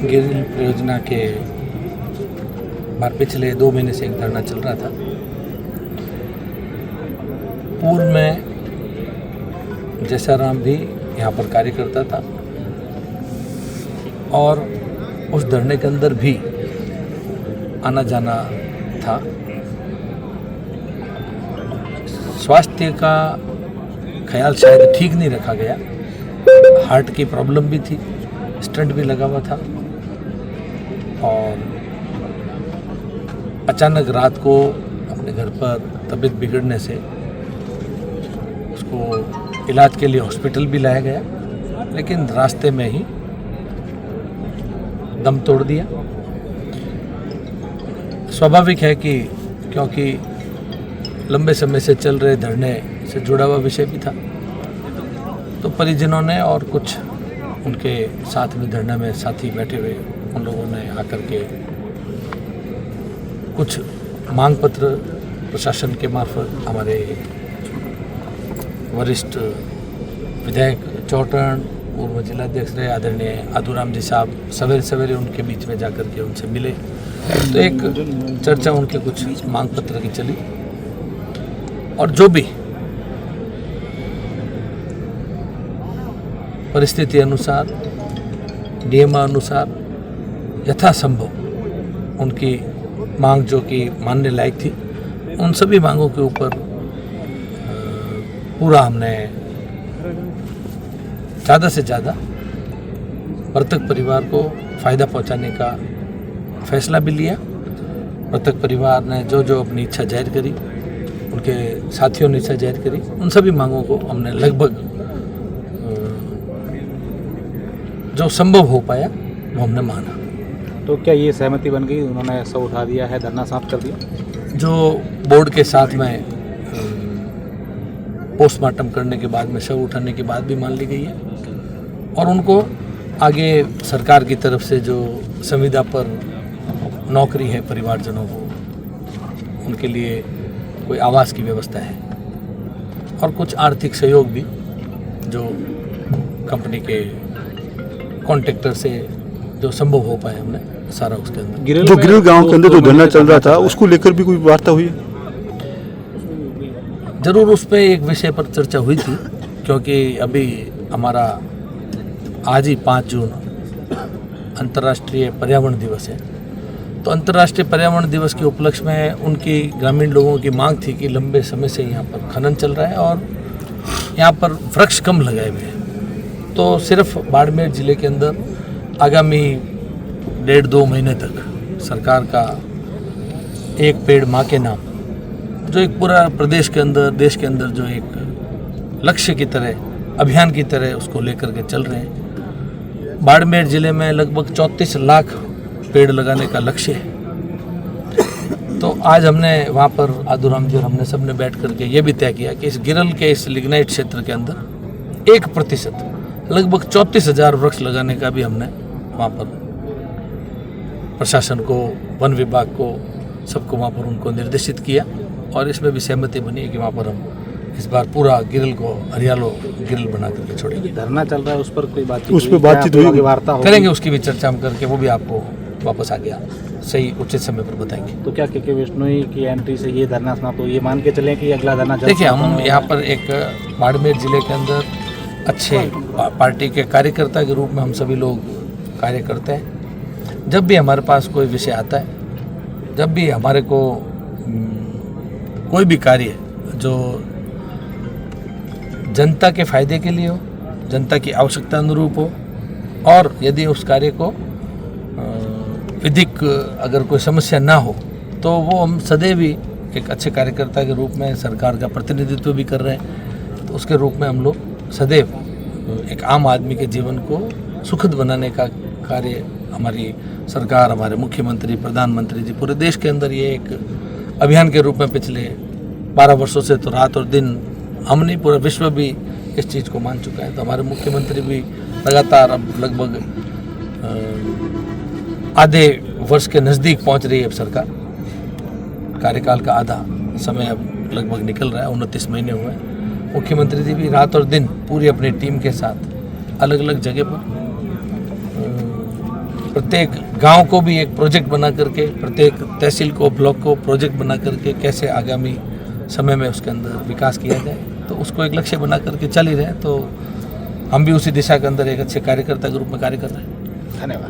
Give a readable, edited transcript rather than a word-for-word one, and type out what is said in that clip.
गिरिल परियोजना के बार पिछले 2 महीने से एक धरना चल रहा था। पूर्व में जैसाराम भी यहाँ पर कार्य करता था और उस धरने के अंदर भी आना जाना था। स्वास्थ्य का ख्याल शायद ठीक नहीं रखा गया, हार्ट की प्रॉब्लम भी थी, स्टंट भी लगा हुआ था और अचानक रात को अपने घर पर तबीयत बिगड़ने से उसको इलाज के लिए हॉस्पिटल भी लाया गया, लेकिन रास्ते में ही दम तोड़ दिया। स्वाभाविक है कि क्योंकि लंबे समय से चल रहे धरने से जुड़ा हुआ विषय भी था, तो परिजनों ने और कुछ उनके साथ में धरना में साथी बैठे हुए उन लोगों ने आकर के कुछ मांग पत्र प्रशासन के मार्फत हमारे वरिष्ठ विधायक चौटन, पूर्व जिलाध्यक्ष रहे आदरणीय आदूराम जी साहब सवेरे सवेरे उनके बीच में जाकर के उनसे मिले, तो एक चर्चा उनके कुछ मांग पत्र की चली और जो भी परिस्थिति अनुसार नियम अनुसार यथासंभव उनकी मांग जो कि मानने लायक थी, उन सभी मांगों के ऊपर पूरा हमने ज़्यादा से ज़्यादा मृतक परिवार को फ़ायदा पहुंचाने का फैसला भी लिया। मृतक परिवार ने जो जो अपनी इच्छा जाहिर करी, उनके साथियों ने इच्छा जाहिर करी, उन सभी मांगों को हमने लगभग जो संभव हो पाया वो हमने माना। तो क्या ये सहमति बन गई, उन्होंने सब उठा दिया है, धरना समाप्त कर दिया? जो बोर्ड के साथ में पोस्टमार्टम करने के बाद में शव उठाने के बाद भी मान ली गई है और उनको आगे सरकार की तरफ से जो संविदा पर नौकरी है परिवारजनों को, उनके लिए कोई आवास की व्यवस्था है और कुछ आर्थिक सहयोग भी जो कंपनी के कॉन्ट्रैक्टर से जो संभव हो पाए हमने सारा उसके अंदर। जो गिरिल गांव के अंदर जो धरना चल रहा था उसको लेकर भी कोई वार्ता हुई? जरूर उस पर एक विषय पर चर्चा हुई थी, क्योंकि अभी हमारा आज ही 5 जून अंतर्राष्ट्रीय पर्यावरण दिवस है। तो अंतर्राष्ट्रीय पर्यावरण दिवस के उपलक्ष्य में उनकी ग्रामीण लोगों की मांग थी कि लंबे समय से यहाँ पर खनन चल रहा है और यहाँ पर वृक्ष कम लगाए हुए हैं। तो सिर्फ बाड़मेर जिले के अंदर आगामी 1.5-2 महीने तक सरकार का एक पेड़ माँ के नाम, जो एक पूरा प्रदेश के अंदर देश के अंदर जो एक लक्ष्य की तरह अभियान की तरह उसको लेकर के चल रहे हैं। बाड़मेर जिले में लगभग 34 लाख पेड़ लगाने का लक्ष्य है। तो आज हमने वहाँ पर आदूराम जी और हमने सब ने बैठ करके ये भी तय किया कि इस गिरल के इस लिग्नाइट क्षेत्र के अंदर 1% लगभग 34,000 वृक्ष लगाने का भी हमने वहाँ पर प्रशासन को, वन विभाग को, सबको वहाँ पर उनको निर्देशित किया और इसमें भी सहमति बनी है कि वहाँ पर हम इस बार पूरा गिरिल को हरियालो गिरिल बना करके छोड़ेंगे। धरना चल रहा है, उस पर कोई बातचीत? उस पर बातचीत हुई, वार्ता करेंगे, उसकी भी चर्चा हम करके वो भी आपको वापस आ गया सही उचित समय पर बताएंगे। तो क्या के बिश्नोई की एंट्री से ये धरना समाप्त हो, ये मान के चलें कि अगला धरना? देखिए, हम यहाँ पर एक बाड़मेर जिले के अंदर अच्छे पार्टी के कार्यकर्ता के रूप में हम सभी लोग कार्य करते हैं। जब भी हमारे पास कोई विषय आता है, जब भी हमारे को कोई भी कार्य जो जनता के फायदे के लिए हो, जनता की आवश्यकता अनुरूप हो और यदि उस कार्य को विधिक अगर कोई समस्या ना हो, तो वो हम सदैव ही एक अच्छे कार्यकर्ता के रूप में सरकार का प्रतिनिधित्व भी कर रहे हैं। तो उसके रूप में हम लोग सदैव एक आम आदमी के जीवन को सुखद बनाने का कार्य हमारी सरकार, हमारे मुख्यमंत्री, प्रधानमंत्री जी, पूरे देश के अंदर ये एक अभियान के रूप में पिछले 12 वर्षों से तो रात और दिन हम नहीं, पूरा विश्व भी इस चीज़ को मान चुका है। तो हमारे मुख्यमंत्री भी लगातार अब लगभग आधे वर्ष के नज़दीक पहुंच रही है अब सरकार। कार्यकाल का आधा समय अब लगभग निकल रहा है, 29 महीने हुए हैं। मुख्यमंत्री जी भी रात और दिन पूरी अपनी टीम के साथ अलग अलग जगह पर प्रत्येक गांव को भी एक प्रोजेक्ट बना करके, प्रत्येक तहसील को, ब्लॉक को प्रोजेक्ट बना करके कैसे आगामी समय में उसके अंदर विकास किया जाए, तो उसको एक लक्ष्य बना करके चल ही रहे हैं। तो हम भी उसी दिशा के अंदर एक अच्छे कार्यकर्ता के रूप में कार्य कर रहे हैं। धन्यवाद।